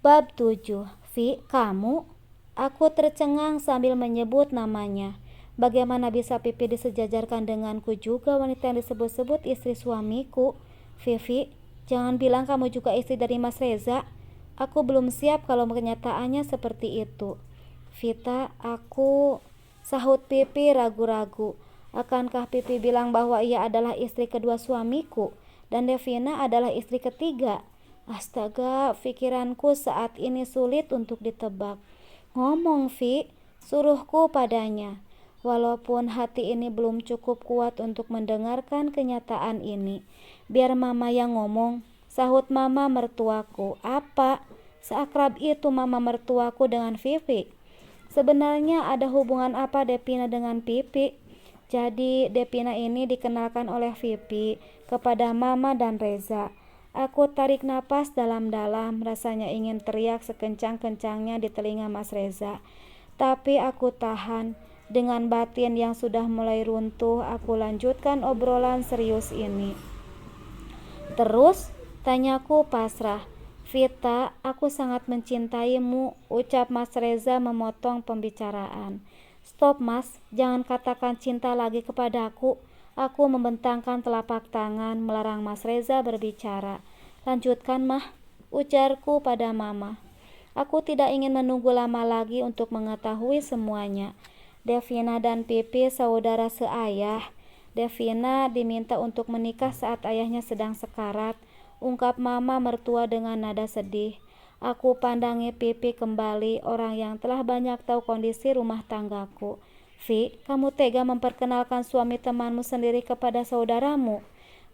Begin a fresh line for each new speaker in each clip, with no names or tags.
Bab 7. Vi, kamu? Aku tercengang sambil menyebut namanya. Bagaimana bisa Pipi disejajarkan denganku juga wanita yang disebut-sebut istri suamiku? Vivi, jangan bilang kamu juga istri dari Mas Reza. Aku belum siap kalau kenyataannya seperti itu. Vita, aku... Sahut Pipi ragu-ragu. Akankah Pipi bilang bahwa ia adalah istri kedua suamiku dan Devina adalah istri ketiga? Astaga, pikiranku saat ini sulit untuk ditebak. Ngomong, Vi, suruhku padanya. Walaupun hati ini belum cukup kuat untuk mendengarkan kenyataan ini. Biar mama yang ngomong, sahut mama mertuaku. Apa? Seakrab itu mama mertuaku dengan Vivi. Sebenarnya ada hubungan apa Devina dengan Pipi? Jadi Devina ini dikenalkan oleh Vivi kepada mama dan Reza. Aku tarik napas dalam-dalam, rasanya ingin teriak sekencang-kencangnya di telinga Mas Reza. Tapi aku tahan. Dengan batin yang sudah mulai runtuh, aku lanjutkan obrolan serius ini. Terus, tanyaku pasrah. Vita, aku sangat mencintaimu, ucap Mas Reza memotong pembicaraan. Stop Mas, jangan katakan cinta lagi kepadaku. Aku membentangkan telapak tangan melarang Mas Reza berbicara. Lanjutkan Mah, ujarku pada Mama. Aku tidak ingin menunggu lama lagi untuk mengetahui semuanya. Devina dan Pipi saudara seayah. Devina diminta untuk menikah saat ayahnya sedang sekarat, ungkap Mama mertua dengan nada sedih. Aku pandangi Pipi kembali, orang yang telah banyak tahu kondisi rumah tanggaku. Vi, kamu tega memperkenalkan suami temanmu sendiri kepada saudaramu?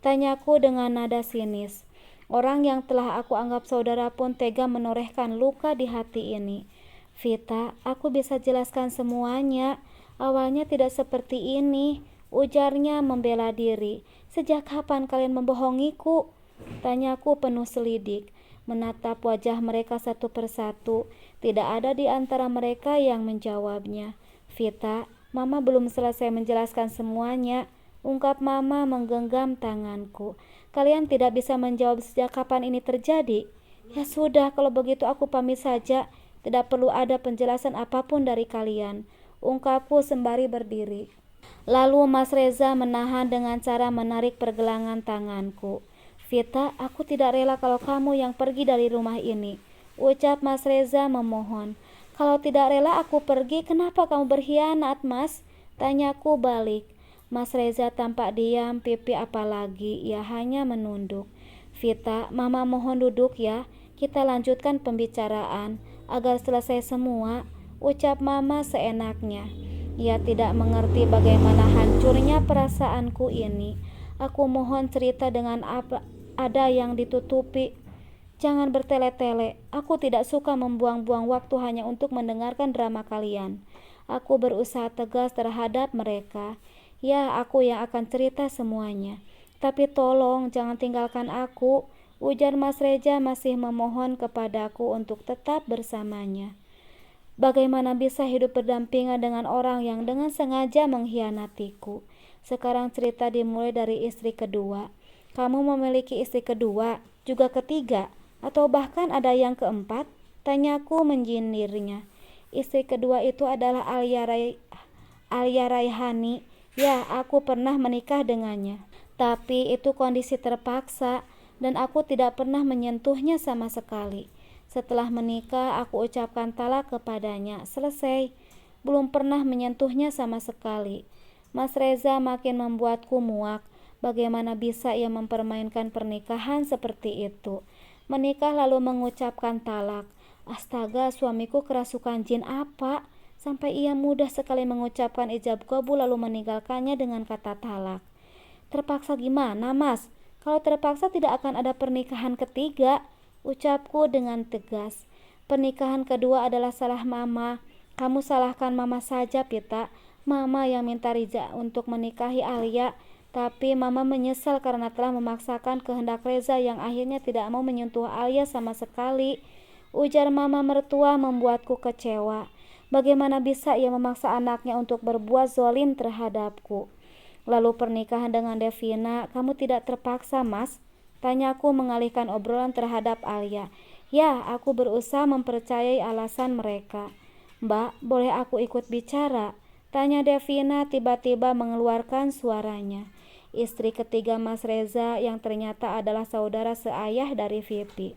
Tanyaku dengan nada sinis. Orang yang telah aku anggap saudara pun tega menorehkan luka di hati ini. Vita, aku bisa jelaskan semuanya. Awalnya tidak seperti ini, ujarnya membela diri. Sejak kapan kalian membohongiku? Tanyaku penuh selidik. Menatap wajah mereka satu persatu, tidak ada di antara mereka yang menjawabnya. Vita, Mama belum selesai menjelaskan semuanya, ungkap Mama menggenggam tanganku. Kalian tidak bisa menjawab sejak kapan ini terjadi? Ya sudah, kalau begitu aku pamit saja. Tidak perlu ada penjelasan apapun dari kalian, ungkapku sembari berdiri. Lalu Mas Reza menahan dengan cara menarik pergelangan tanganku. Vita, aku tidak rela kalau kamu yang pergi dari rumah ini, ucap Mas Reza memohon. Kalau tidak rela aku pergi, kenapa kamu berkhianat, Mas? Tanyaku balik. Mas Reza tampak diam, Pipi apalagi, ia hanya menunduk. Vita, Mama mohon duduk ya, kita lanjutkan pembicaraan agar selesai semua, ucap Mama seenaknya. Ia tidak mengerti bagaimana hancurnya perasaanku ini. Aku mohon cerita dengan apa ada yang ditutupi. Jangan bertele-tele. Aku tidak suka membuang-buang waktu hanya untuk mendengarkan drama kalian. Aku berusaha tegas terhadap mereka. Ya, aku yang akan cerita semuanya. Tapi tolong jangan tinggalkan aku, ujar Mas Reza masih memohon kepadaku untuk tetap bersamanya. Bagaimana bisa hidup berdampingan dengan orang yang dengan sengaja mengkhianatiku? Sekarang cerita dimulai dari istri kedua. Kamu memiliki istri kedua, juga ketiga, atau bahkan ada yang keempat? Tanyaku menjindirnya. Istri kedua itu adalah Alia Raihani. Ya, aku pernah menikah dengannya. Tapi itu kondisi terpaksa dan aku tidak pernah menyentuhnya sama sekali. Setelah menikah, aku ucapkan talak kepadanya. Selesai. Belum pernah menyentuhnya sama sekali. Mas Reza makin membuatku muak. Bagaimana bisa ia mempermainkan pernikahan seperti itu? Menikah lalu mengucapkan talak. Astaga, suamiku kerasukan jin apa? Sampai ia mudah sekali mengucapkan ijab kabul lalu meninggalkannya dengan kata talak. Terpaksa gimana, Mas? Kalau terpaksa tidak akan ada pernikahan ketiga, ucapku dengan tegas. Pernikahan kedua adalah salah Mama. Kamu salahkan Mama saja, Pita. Mama yang minta Riza untuk menikahi Alia. Tapi Mama menyesal karena telah memaksakan kehendak Reza yang akhirnya tidak mau menyentuh Alia sama sekali. Ujar Mama mertua membuatku kecewa. Bagaimana bisa ia memaksa anaknya untuk berbuat zalim terhadapku? Lalu pernikahan dengan Devina, kamu tidak terpaksa, Mas? Tanyaku mengalihkan obrolan terhadap Alia. Ya, aku berusaha mempercayai alasan mereka. Mbak, boleh aku ikut bicara? Tanya Devina tiba-tiba mengeluarkan suaranya. Istri ketiga Mas Reza yang ternyata adalah saudara seayah dari Vivi.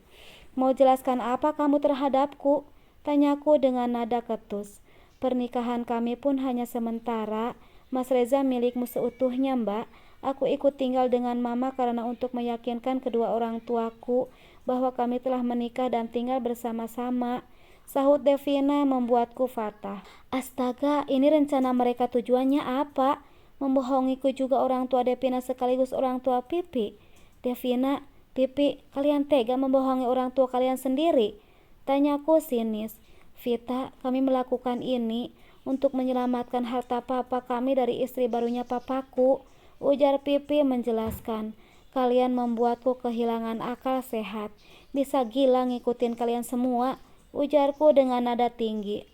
Mau jelaskan apa kamu terhadapku? Tanyaku dengan nada ketus. Pernikahan kami pun hanya sementara. Mas Reza milikmu seutuhnya, Mbak. Aku ikut tinggal dengan Mama karena untuk meyakinkan kedua orang tuaku bahwa kami telah menikah dan tinggal bersama-sama. Sahut Devina membuatku fatah. Astaga, ini rencana mereka tujuannya apa? Membohongiku juga orang tua Devina sekaligus orang tua Pipi. Devina, Pipi, kalian tega membohongi orang tua kalian sendiri? Tanyaku sinis. Vita, kami melakukan ini untuk menyelamatkan harta papa kami dari istri barunya papaku. Ujar Pipi menjelaskan. Kalian membuatku kehilangan akal sehat. Bisa gila ngikutin kalian semua, ujarku dengan nada tinggi.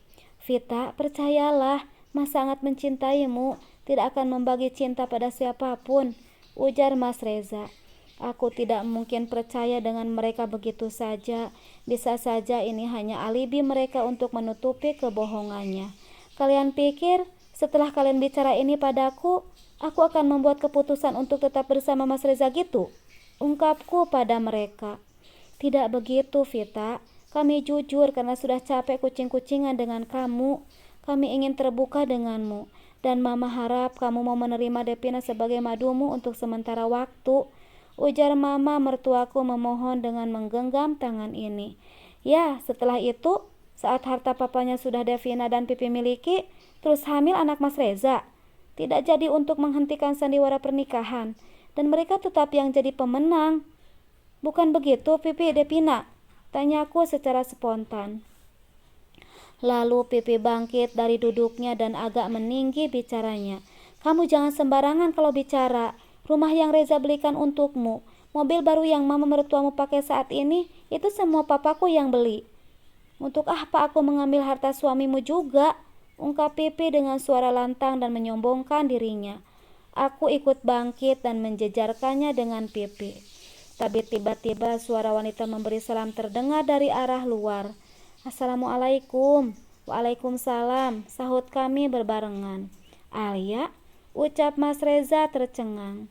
Vita, percayalah, Mas sangat mencintaimu, tidak akan membagi cinta pada siapapun, ujar Mas Reza. Aku tidak mungkin percaya dengan mereka begitu saja. Bisa saja ini hanya alibi mereka untuk menutupi kebohongannya. Kalian pikir setelah kalian bicara ini padaku, aku akan membuat keputusan untuk tetap bersama Mas Reza gitu? Ungkapku pada mereka. Tidak begitu, Vita. Kami jujur karena sudah capek kucing-kucingan dengan kamu. Kami ingin terbuka denganmu. Dan Mama harap kamu mau menerima Devina sebagai madumu untuk sementara waktu. Ujar Mama mertuaku memohon dengan menggenggam tangan ini. Ya, setelah itu, saat harta papanya sudah Devina dan Pipi miliki, terus hamil anak Mas Reza. Tidak jadi untuk menghentikan sandiwara pernikahan, dan mereka tetap yang jadi pemenang. Bukan begitu, Pipi Devina? Tanyaku secara spontan. Lalu Pipi bangkit dari duduknya dan agak meninggi bicaranya. Kamu jangan sembarangan kalau bicara. Rumah yang Reza belikan untukmu, mobil baru yang Mama mertuamu pakai saat ini, itu semua papaku yang beli. Untuk apa aku mengambil harta suamimu juga? Ungkap Pipi dengan suara lantang dan menyombongkan dirinya. Aku ikut bangkit dan menjejarkannya dengan Pipi. Tapi tiba-tiba suara wanita memberi salam terdengar dari arah luar. Assalamualaikum. Waalaikumsalam, sahut kami berbarengan. Alia, ucap Mas Reza tercengang.